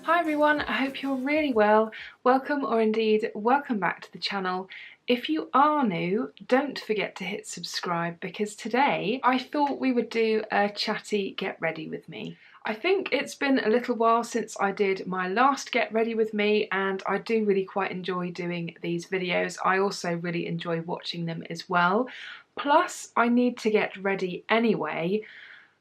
Hi everyone, I hope you're really well. Welcome, or indeed welcome back to the channel. If you are new, don't forget to hit subscribe because today I thought we would do a chatty get ready with me. I think it's been a little while since I did my last get ready with me, and I do really quite enjoy doing these videos. I also really enjoy watching them as well. Plus, I need to get ready anyway,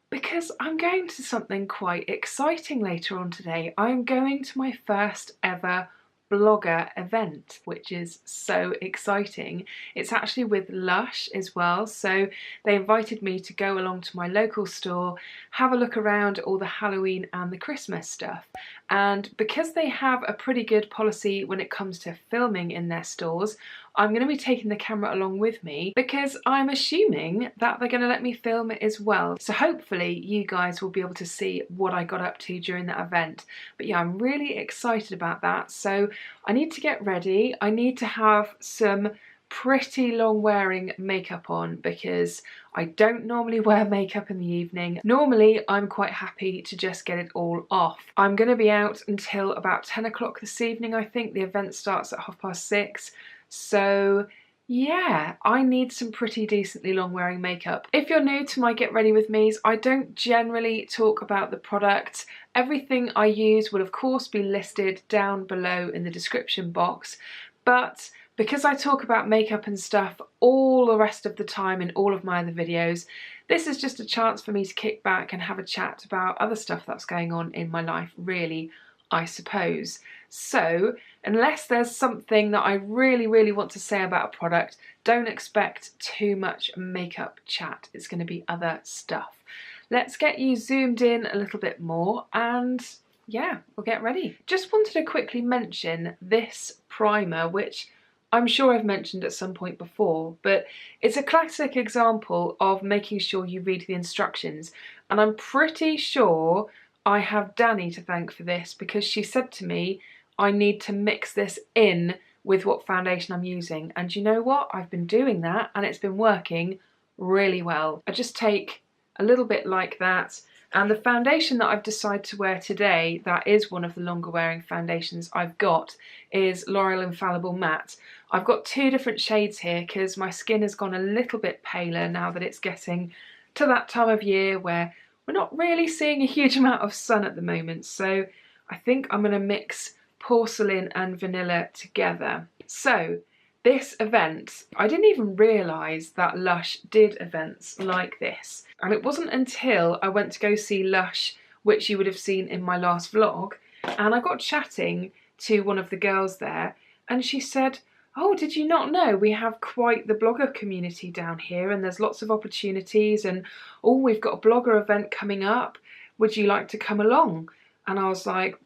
because I'm going to something quite exciting later on today. I'm going to my first ever blogger event, which is so exciting. It's actually with Lush as well, so they invited me to go along to my local store, have a look around at all the Halloween and the Christmas stuff. And because they have a pretty good policy when it comes to filming in their stores, I'm going to be taking the camera along with me because I'm assuming that they're going to let me film it as well. So hopefully you guys will be able to see what I got up to during that event. But yeah, I'm really excited about that. So I need to get ready. I need to have some pretty long wearing makeup on because I don't normally wear makeup in the evening. Normally I'm quite happy to just get it all off. I'm going to be out until about 10 o'clock this evening. I think the event starts at 6:30. So yeah, I need some pretty decently long wearing makeup. If you're new to my Get Ready With Me's, I don't generally talk about the product. Everything I use will of course be listed down below in the description box, but because I talk about makeup and stuff all the rest of the time in all of my other videos, this is just a chance for me to kick back and have a chat about other stuff that's going on in my life, really, I suppose. So unless there's something that I really want to say about a product, don't expect too much makeup chat. It's going to be other stuff. Let's get you zoomed in a little bit more and yeah, we'll get ready. Just wanted to quickly mention this primer, which I'm sure I've mentioned at some point before, but it's a classic example of making sure you read the instructions, and I'm pretty sure I have Danny to thank for this because she said to me I need to mix this in with what foundation I'm using, and you know what? I've been doing that and it's been working really well. I just take a little bit like that, and the foundation that I've decided to wear today, that is one of the longer wearing foundations I've got, is L'Oreal Infallible Matte. I've got two different shades here because my skin has gone a little bit paler now that it's getting to that time of year where we're not really seeing a huge amount of sun at the moment, so I think I'm going to mix Porcelain and Vanilla together. So this event, I didn't even realise that Lush did events like this, and it wasn't until I went to go see Lush, which you would have seen in my last vlog, and I got chatting to one of the girls there and she said, "Oh, did you not know we have quite the blogger community down here and there's lots of opportunities, and oh, we've got a blogger event coming up, would you like to come along?" And I was like,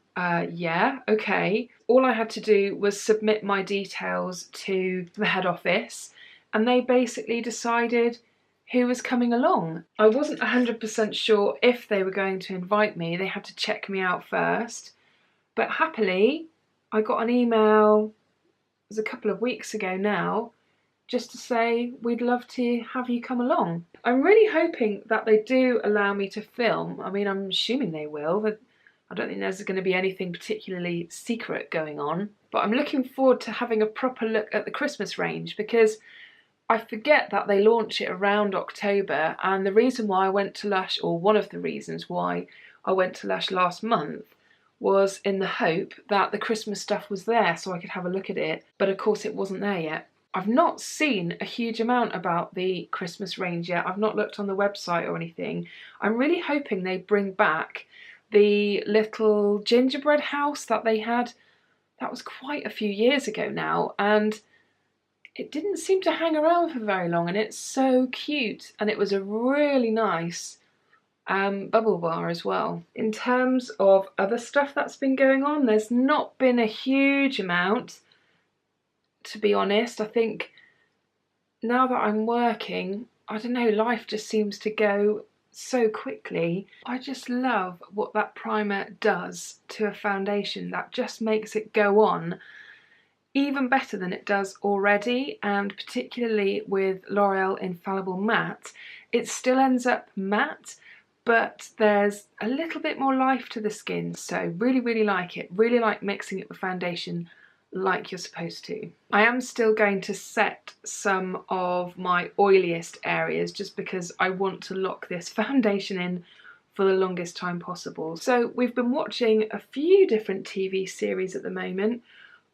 yeah, okay. All I had to do was submit my details to the head office and they basically decided who was coming along. I wasn't 100% sure if they were going to invite me. They had to check me out first, but happily I got an email, it was a couple of weeks ago now, just to say we'd love to have you come along. I'm really hoping that they do allow me to film. I mean, I'm assuming they will, but I don't think there's going to be anything particularly secret going on. But I'm looking forward to having a proper look at the Christmas range because I forget that they launch it around October, and the reason why I went to Lush, or one of the reasons why I went to Lush last month, was in the hope that the Christmas stuff was there so I could have a look at it, but of course it wasn't there yet. I've not seen a huge amount about the Christmas range yet. I've not looked on the website or anything. I'm really hoping they bring back the little gingerbread house that they had. That was quite a few years ago now, and it didn't seem to hang around for very long, and it's so cute, and it was a really nice bubble bar as well. In terms of other stuff that's been going on, there's not been a huge amount, to be honest. I think now that I'm working, I don't know, life just seems to go so quickly. I just love what that primer does to a foundation. That just makes it go on even better than it does already, and particularly with L'Oreal Infallible Matte, it still ends up matte, but there's a little bit more life to the skin, so really like it. Really like mixing it with foundation like you're supposed to. I am still going to set some of my oiliest areas just because I want to lock this foundation in for the longest time possible. So we've been watching a few different TV series at the moment.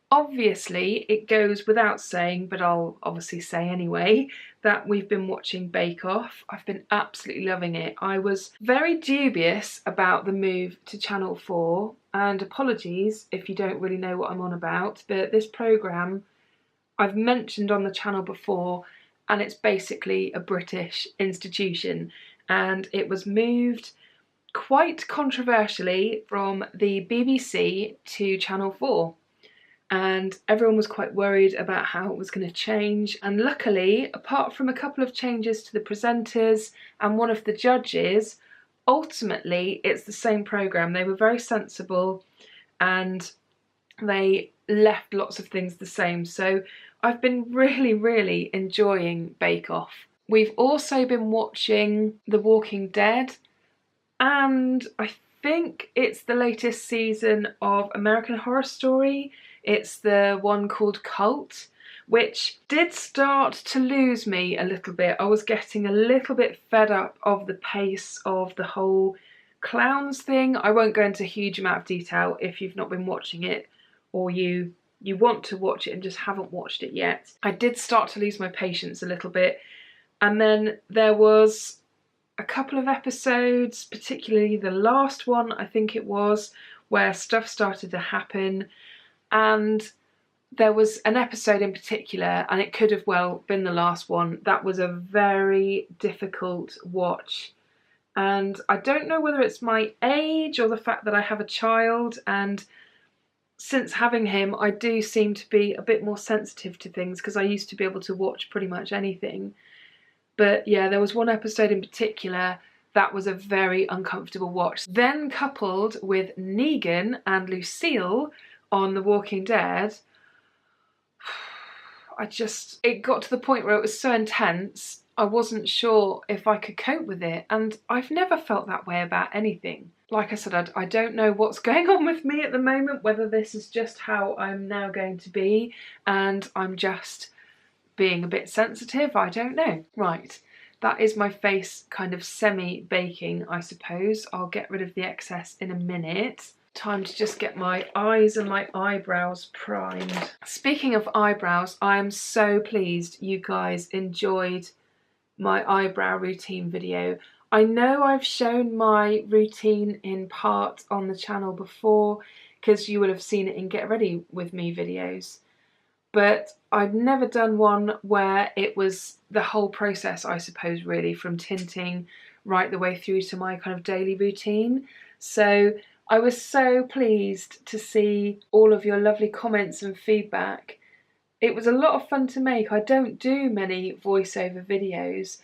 Obviously, it goes without saying, but I'll obviously say anyway, that we've been watching Bake Off. I've been absolutely loving it. I was very dubious about the move to Channel 4, and apologies if you don't really know what I'm on about, but this programme I've mentioned on the channel before, and it's basically a British institution, and it was moved quite controversially from the BBC to Channel 4. And everyone was quite worried about how it was going to change, and luckily, apart from a couple of changes to the presenters and one of the judges, ultimately it's the same programme. They were very sensible and they left lots of things the same, so I've been really enjoying Bake Off. We've also been watching The Walking Dead, and I think it's the latest season of American Horror Story. It's the one called Cult, which did start to lose me a little bit. I was getting a little bit fed up of the pace of the whole clowns thing. I won't go into a huge amount of detail if you've not been watching it, or you want to watch it and just haven't watched it yet. I did start to lose my patience a little bit, and then there was a couple of episodes, particularly the last one I think it was, where stuff started to happen. And there was an episode in particular, and it could have well been the last one, that was a very difficult watch. And I don't know whether it's my age or the fact that I have a child, and since having him I do seem to be a bit more sensitive to things, because I used to be able to watch pretty much anything. But yeah, there was one episode in particular that was a very uncomfortable watch. Then coupled with Negan and Lucille on The Walking Dead, it got to the point where it was so intense, I wasn't sure if I could cope with it, and I've never felt that way about anything. Like I said, I don't know what's going on with me at the moment, whether this is just how I'm now going to be, and I'm just being a bit sensitive, I don't know. Right, that is my face kind of semi-baking, I suppose. I'll get rid of the excess in a minute. Time to just get my eyes and my eyebrows primed. Speaking of eyebrows, I am so pleased you guys enjoyed my eyebrow routine video. I know I've shown my routine in part on the channel before, because you will have seen it in Get Ready With Me videos, but I've never done one where it was the whole process, I suppose, really, from tinting right the way through to my kind of daily routine. So I was so pleased to see all of your lovely comments and feedback. It was a lot of fun to make. I don't do many voiceover videos,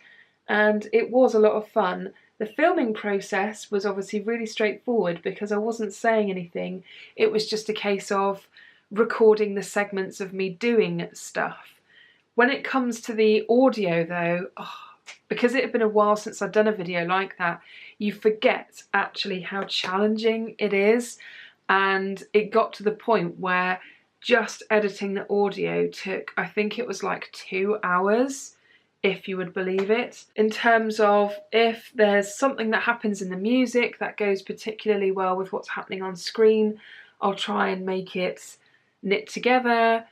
and it was a lot of fun. The filming process was obviously really straightforward because I wasn't saying anything. It was just a case of recording the segments of me doing stuff. When it comes to the audio though, because it had been a while since I'd done a video like that, you forget actually how challenging it is, and it got to the point where just editing the audio took, I think it was like 2 hours, if you would believe it. In terms of if there's something that happens in the music that goes particularly well with what's happening on screen, I'll try and make it knit together.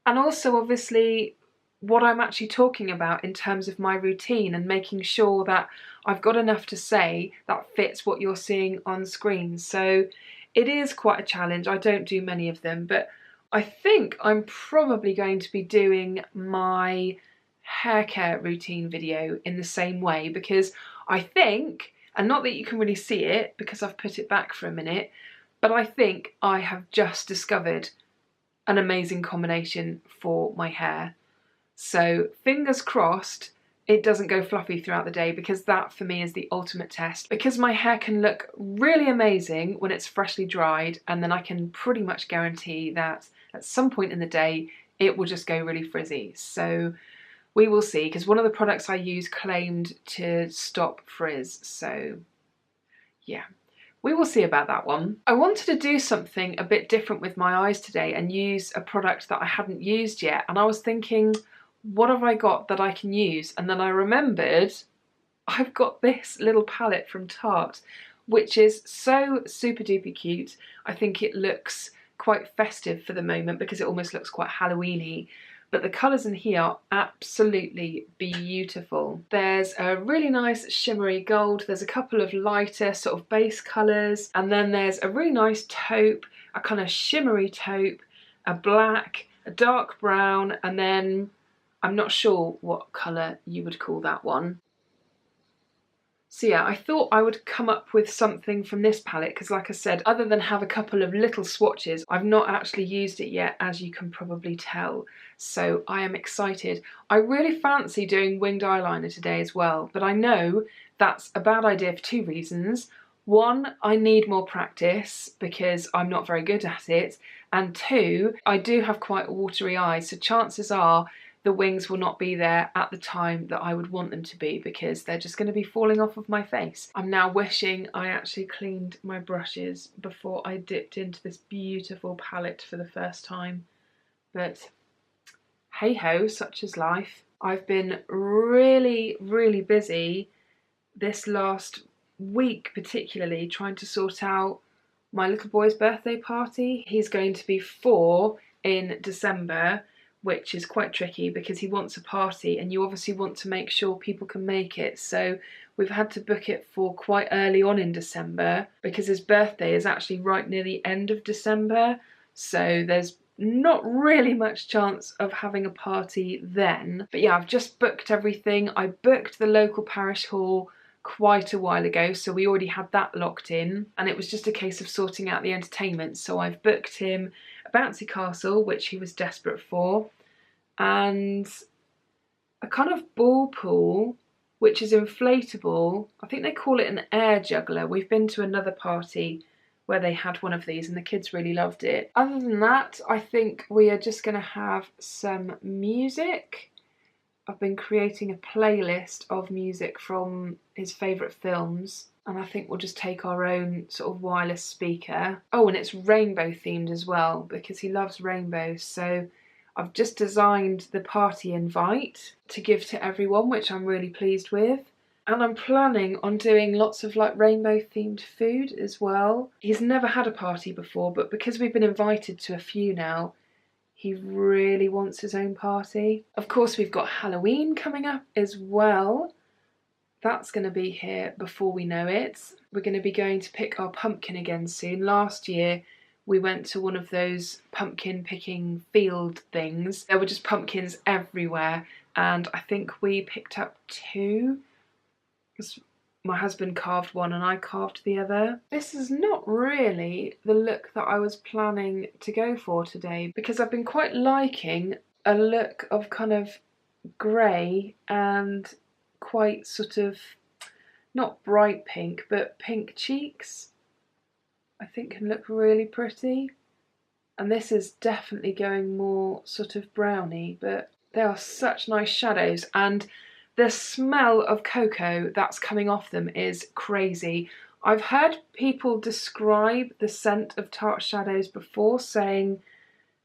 And also obviously what I'm actually talking about in terms of my routine, and making sure that I've got enough to say that fits what you're seeing on screen. So it is quite a challenge. I don't do many of them, but I think I'm probably going to be doing my hair care routine video in the same way, because I think, and not that you can really see it because I've put it back for a minute, but I think I have just discovered an amazing combination for my hair. So fingers crossed it doesn't go fluffy throughout the day, because that for me is the ultimate test. Because my hair can look really amazing when it's freshly dried, and then I can pretty much guarantee that at some point in the day it will just go really frizzy. So we will see, because one of the products I use claimed to stop frizz, so yeah, we will see about that one. I wanted to do something a bit different with my eyes today and use a product that I hadn't used yet. And I was thinking, what have I got that I can use? And then I remembered I've got this little palette from Tarte, which is so super duper cute. I think it looks quite festive for the moment because it almost looks quite Halloween-y. But the colours in here are absolutely beautiful. There's a really nice shimmery gold, there's a couple of lighter sort of base colours, and then there's a really nice taupe, a kind of shimmery taupe, a black, a dark brown, and then I'm not sure what colour you would call that one. So yeah, I thought I would come up with something from this palette because, like I said, other than have a couple of little swatches, I've not actually used it yet, as you can probably tell. So I am excited. I really fancy doing winged eyeliner today as well, but I know that's a bad idea for two reasons. One, I need more practice because I'm not very good at it. And two, I do have quite watery eyes, so chances are the wings will not be there at the time that I would want them to be because they're just going to be falling off of my face. I'm now wishing I actually cleaned my brushes before I dipped into this beautiful palette for the first time. But hey ho, such is life. I've been really, really busy this last week, particularly trying to sort out my little boy's birthday party. He's going to be 4 in December, which is quite tricky because he wants a party and you obviously want to make sure people can make it. So we've had to book it for quite early on in December because his birthday is actually right near the end of December. So there's not really much chance of having a party then. But yeah, I've just booked everything. I booked the local parish hall quite a while ago, so we already had that locked in, and it was just a case of sorting out the entertainment. So I've booked him a bouncy castle, which he was desperate for, and a kind of ball pool which is inflatable. I think they call it an air juggler. We've been to another party where they had one of these and the kids really loved it. Other than that, I think we are just going to have some music. I've been creating a playlist of music from his favourite films, and I think we'll just take our own sort of wireless speaker. Oh, and it's rainbow themed as well because he loves rainbows. So I've just designed the party invite to give to everyone, which I'm really pleased with. And I'm planning on doing lots of like rainbow themed food as well. He's never had a party before, but because we've been invited to a few now, he really wants his own party. Of course, we've got Halloween coming up as well. That's going to be here before we know it. We're going to be going to pick our pumpkin again soon. Last year, we went to one of those pumpkin picking field things. There were just pumpkins everywhere, and I think we picked up 2. My husband carved one and I carved the other. This is not really the look that I was planning to go for today because I've been quite liking a look of kind of grey and quite sort of, not bright pink, but pink cheeks. I think can look really pretty. And this is definitely going more sort of browny, but they are such nice shadows, and the smell of cocoa that's coming off them is crazy. I've heard people describe the scent of Tarte shadows before, saying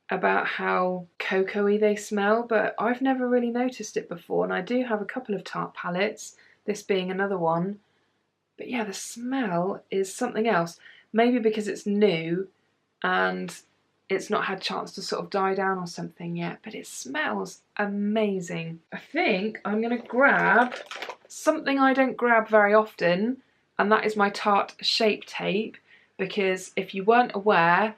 about how cocoa-y they smell, but I've never really noticed it before, and I do have a couple of Tarte palettes, this being another one. But yeah, the smell is something else. Maybe because it's new and it's not had a chance to sort of die down or something yet, but it smells amazing. I think I'm going to grab something I don't grab very often, and that is my Tarte Shape Tape, because if you weren't aware,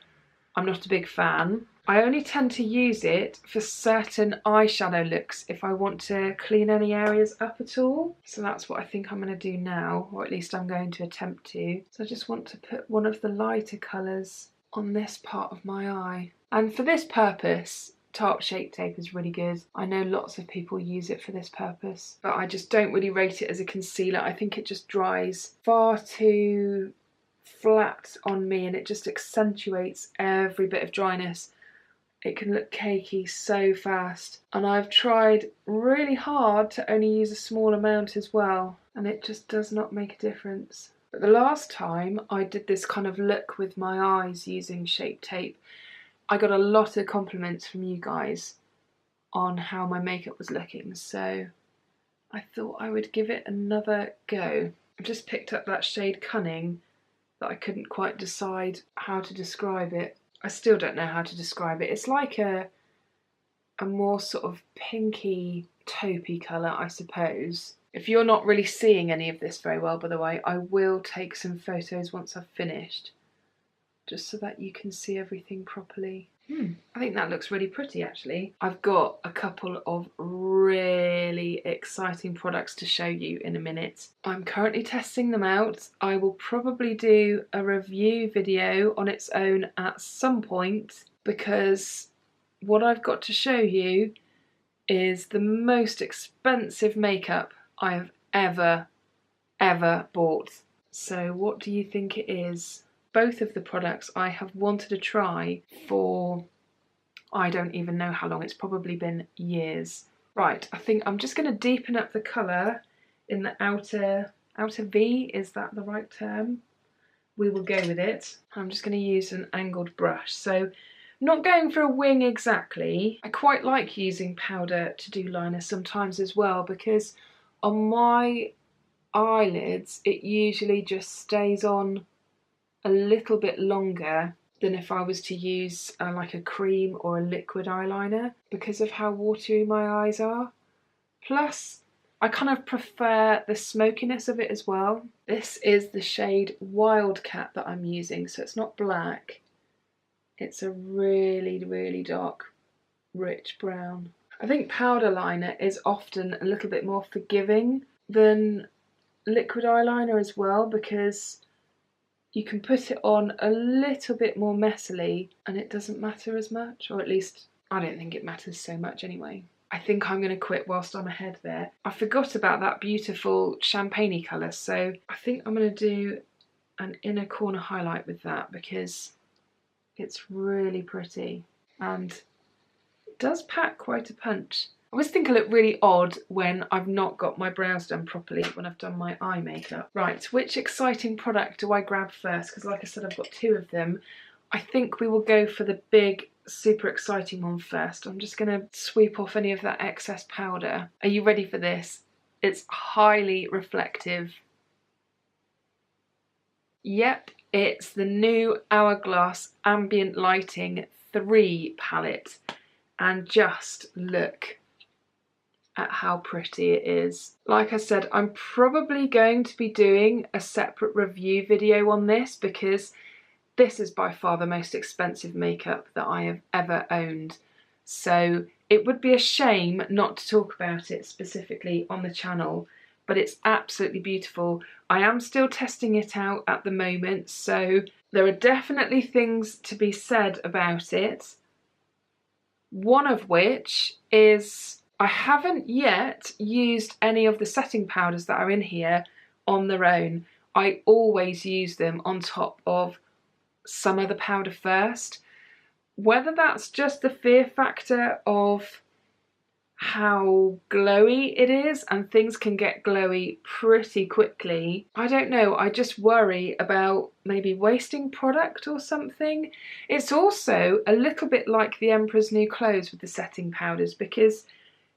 I'm not a big fan. I only tend to use it for certain eyeshadow looks if I want to clean any areas up at all. So that's what I think I'm going to do now, or at least I'm going to attempt to. So I just want to put one of the lighter colours on this part of my eye. And for this purpose, Tarte Shape Tape is really good. I know lots of people use it for this purpose, but I just don't really rate it as a concealer. I think it just dries far too flat on me and it just accentuates every bit of dryness. It can look cakey so fast, and I've tried really hard to only use a small amount as well, and it just does not make a difference. But the last time I did this kind of look with my eyes using Shape Tape, I got a lot of compliments from you guys on how my makeup was looking, so I thought I would give it another go. I've just picked up that shade Cunning that I couldn't quite decide how to describe it. I still don't know how to describe it. It's like a more sort of pinky taupey colour, I suppose. If you're not really seeing any of this very well, by the way, I will take some photos once I've finished, just so that you can see everything properly. I think that looks really pretty, actually. I've got a couple of really exciting products to show you in a minute. I'm currently testing them out. I will probably do a review video on its own at some point, because what I've got to show you is the most expensive makeup I have ever bought. So what do you think it is? Both of the products I have wanted to try for, I don't even know how long. It's probably been years. Right, I think I'm just going to deepen up the colour in the outer V. Is that the right term? We will go with it. I'm just going to use an angled brush. So not going for a wing exactly. I quite like using powder to do liner sometimes as well, because on my eyelids it usually just stays on a little bit longer than if I was to use like a cream or a liquid eyeliner, because of how watery my eyes are. Plus, I kind of prefer the smokiness of it as well. This is the shade Wildcat that I'm using, so it's not black. It's a really dark, rich brown. I think powder liner is often a little bit more forgiving than liquid eyeliner as well, because you can put it on a little bit more messily and it doesn't matter as much, or at least I don't think it matters so much anyway. I think I'm going to quit whilst I'm ahead there. I forgot about that beautiful champagne-y colour, so I think I'm going to do an inner corner highlight with that, because it's really pretty and it does pack quite a punch. I always think I look really odd when I've not got my brows done properly, when I've done my eye makeup. Right, which exciting product do I grab first? Because like I said, I've got two of them. I think we will go for the big, super exciting one first. I'm just going to sweep off any of that excess powder. Are you ready for this? It's highly reflective. Yep, it's the new Hourglass Ambient Lighting 3 palette. And just look at how pretty it is. Like I said, I'm probably going to be doing a separate review video on this, because this is by far the most expensive makeup that I have ever owned. So it would be a shame not to talk about it specifically on the channel, but it's absolutely beautiful. I am still testing it out at the moment, so there are definitely things to be said about it. One of which is I haven't yet used any of the setting powders that are in here on their own. I always use them on top of some of the powder first. Whether that's just the fear factor of how glowy it is, and things can get glowy pretty quickly, I don't know. I just worry about maybe wasting product or something. It's also a little bit like the Emperor's New Clothes with the setting powders, because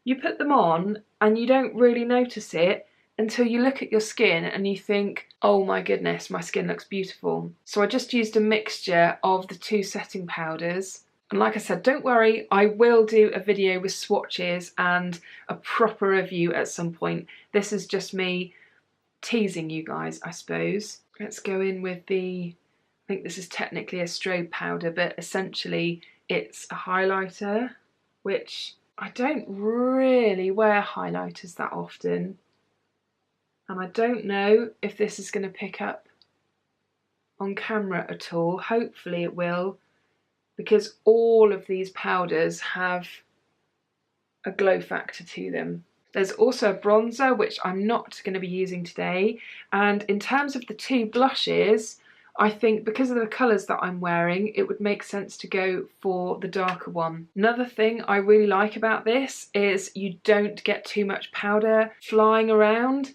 you put them on and you don't really notice it until you look at your skin and you think, oh my goodness, my skin looks beautiful. So I just used a mixture of the two setting powders. And like I said, don't worry, I will do a video with swatches and a proper review at some point. This is just me teasing you guys, I suppose. Let's go in with the, I think this is technically a strobe powder, but essentially it's a highlighter, which I don't really wear highlighters that often. And I don't know if this is going to pick up on camera at all. Hopefully it will, because all of these powders have a glow factor to them. There's also a bronzer, which I'm not going to be using today. And in terms of the two blushes, I think because of the colours that I'm wearing, it would make sense to go for the darker one. Another thing I really like about this is you don't get too much powder flying around.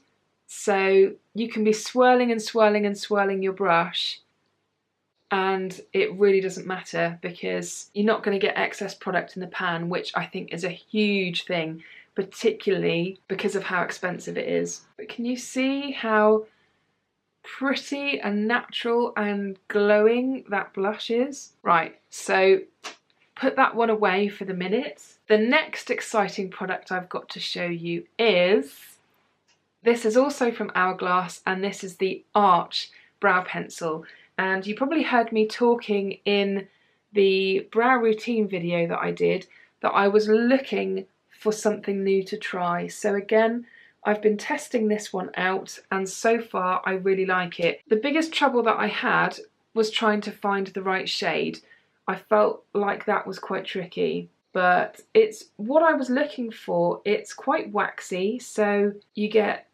So you can be swirling and swirling and swirling your brush and it really doesn't matter because you're not going to get excess product in the pan, which I think is a huge thing, particularly because of how expensive it is. But can you see how pretty and natural and glowing that blush is? Right, so put that one away for the minute. The next exciting product I've got to show you is, this is also from Hourglass, and this is the Arch Brow Pencil. And you probably heard me talking in the brow routine video that I did that I was looking for something new to try. So again, I've been testing this one out and so far I really like it. The biggest trouble that I had was trying to find the right shade. I felt like that was quite tricky, but it's what I was looking for. It's quite waxy, so you get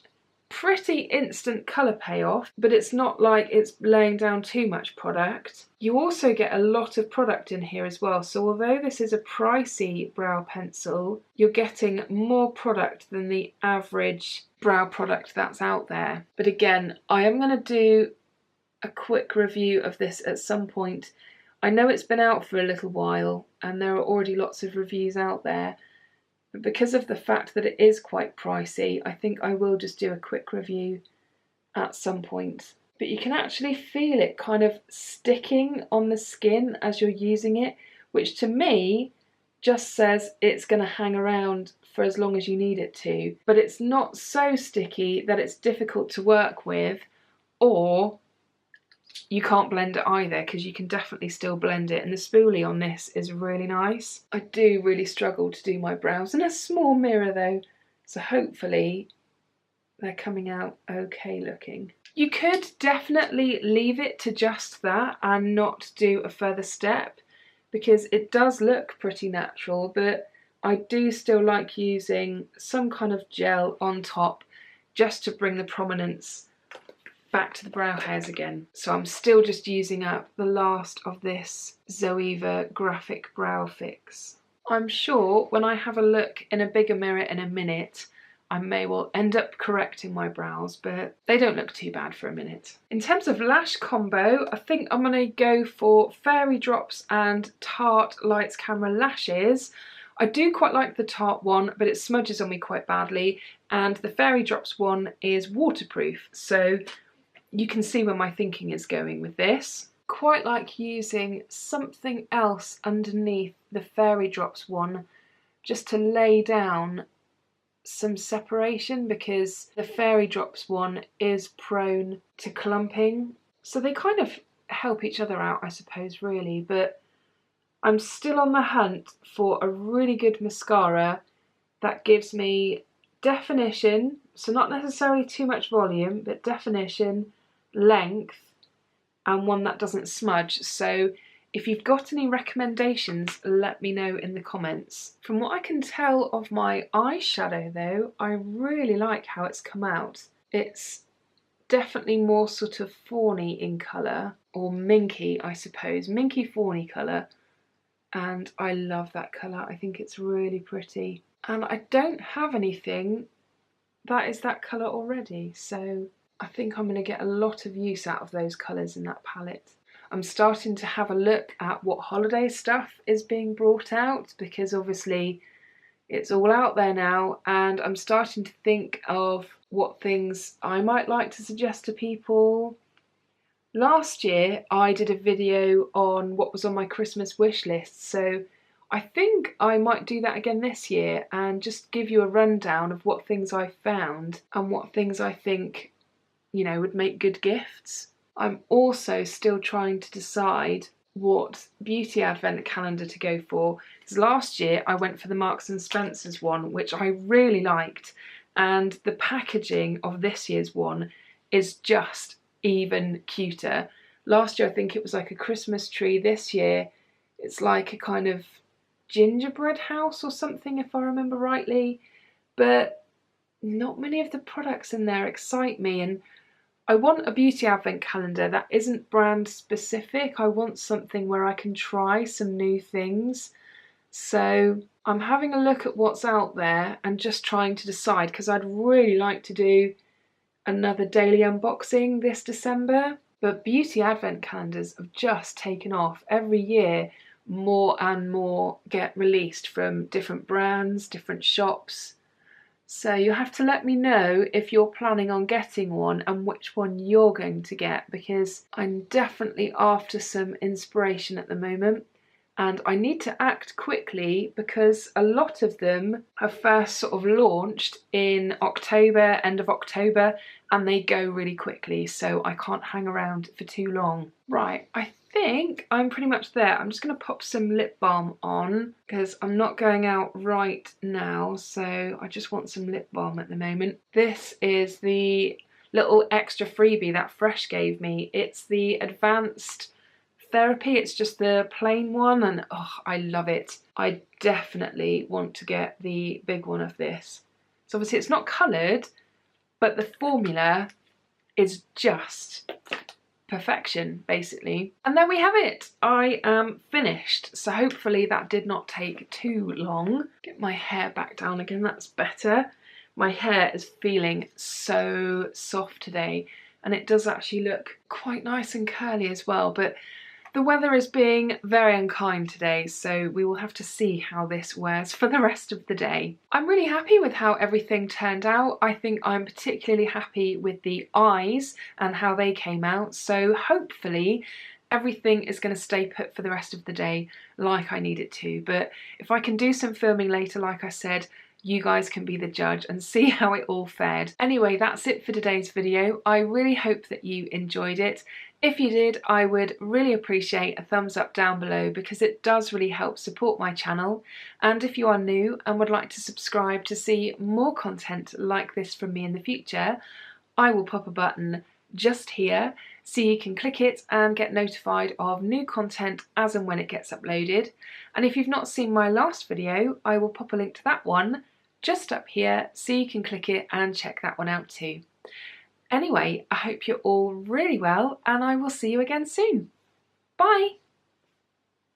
pretty instant colour payoff, but it's not like it's laying down too much product. You also get a lot of product in here as well, so although this is a pricey brow pencil, you're getting more product than the average brow product that's out there. But again, I am going to do a quick review of this at some point. I know it's been out for a little while and there are already lots of reviews out there, but because of the fact that it is quite pricey, I think I will just do a quick review at some point. But you can actually feel it kind of sticking on the skin as you're using it, which to me just says it's going to hang around for as long as you need it to. But it's not so sticky that it's difficult to work with, or you can't blend it either, because you can definitely still blend it, and the spoolie on this is really nice. I do really struggle to do my brows in a small mirror though, so hopefully they're coming out okay looking. You could definitely leave it to just that and not do a further step, because it does look pretty natural, but I do still like using some kind of gel on top just to bring the prominence back to the brow hairs again. So I'm still just using up the last of this Zoeva Graphic Brow Fix. I'm sure when I have a look in a bigger mirror in a minute, I may well end up correcting my brows, but they don't look too bad for a minute. In terms of lash combo, I think I'm going to go for Fairy Drops and Tarte Lights Camera Lashes. I do quite like the Tarte one, but it smudges on me quite badly, and the Fairy Drops one is waterproof, so you can see where my thinking is going with this. Quite like using something else underneath the Fairy Drops one just to lay down some separation, because the Fairy Drops one is prone to clumping. So they kind of help each other out, I suppose, really, but I'm still on the hunt for a really good mascara that gives me definition, so not necessarily too much volume, but definition, length, and one that doesn't smudge. So if you've got any recommendations, let me know in the comments. From what I can tell of my eyeshadow though, I really like how it's come out. It's definitely more sort of fawny in colour, or minky I suppose, minky fawny colour, and I love that colour. I think it's really pretty. And I don't have anything that is that colour already, so I think I'm going to get a lot of use out of those colours in that palette. I'm starting to have a look at what holiday stuff is being brought out, because obviously it's all out there now, and I'm starting to think of what things I might like to suggest to people. Last year I did a video on what was on my Christmas wish list, so I think I might do that again this year and just give you a rundown of what things I found and what things I think, you know, would make good gifts. I'm also still trying to decide what beauty advent calendar to go for, because last year I went for the Marks and Spencer's one, which I really liked, and the packaging of this year's one is just even cuter. Last year I think it was like a Christmas tree. This year it's like a kind of gingerbread house or something, if I remember rightly, but not many of the products in there excite me, and I want a beauty advent calendar that isn't brand specific. I want something where I can try some new things. So I'm having a look at what's out there and just trying to decide, because I'd really like to do another daily unboxing this December. But beauty advent calendars have just taken off. Every year more and more get released from different brands, different shops. So you'll have to let me know if you're planning on getting one and which one you're going to get, because I'm definitely after some inspiration at the moment and I need to act quickly because a lot of them have first sort of launched in October, end of October, and they go really quickly, so I can't hang around for too long. Right, I think I'm pretty much there. I'm just going to pop some lip balm on because I'm not going out right now, so I just want some lip balm at the moment. This is the little extra freebie that Fresh gave me. It's the Advanced Therapy. It's just the plain one and oh, I love it. I definitely want to get the big one of this. So obviously it's not coloured, but the formula is just perfection, basically. And there we have it. I am finished. So hopefully that did not take too long. Get my hair back down again, that's better. My hair is feeling so soft today and it does actually look quite nice and curly as well, but the weather is being very unkind today, so we will have to see how this wears for the rest of the day. I'm really happy with how everything turned out. I think I'm particularly happy with the eyes and how they came out, so hopefully everything is going to stay put for the rest of the day like I need it to. But if I can do some filming later, like I said, you guys can be the judge and see how it all fared. Anyway, that's it for today's video. I really hope that you enjoyed it. If you did, I would really appreciate a thumbs up down below because it does really help support my channel. And if you are new and would like to subscribe to see more content like this from me in the future, I will pop a button just here so you can click it and get notified of new content as and when it gets uploaded. And if you've not seen my last video, I will pop a link to that one just up here so you can click it and check that one out too. Anyway, I hope you're all really well and I will see you again soon. Bye!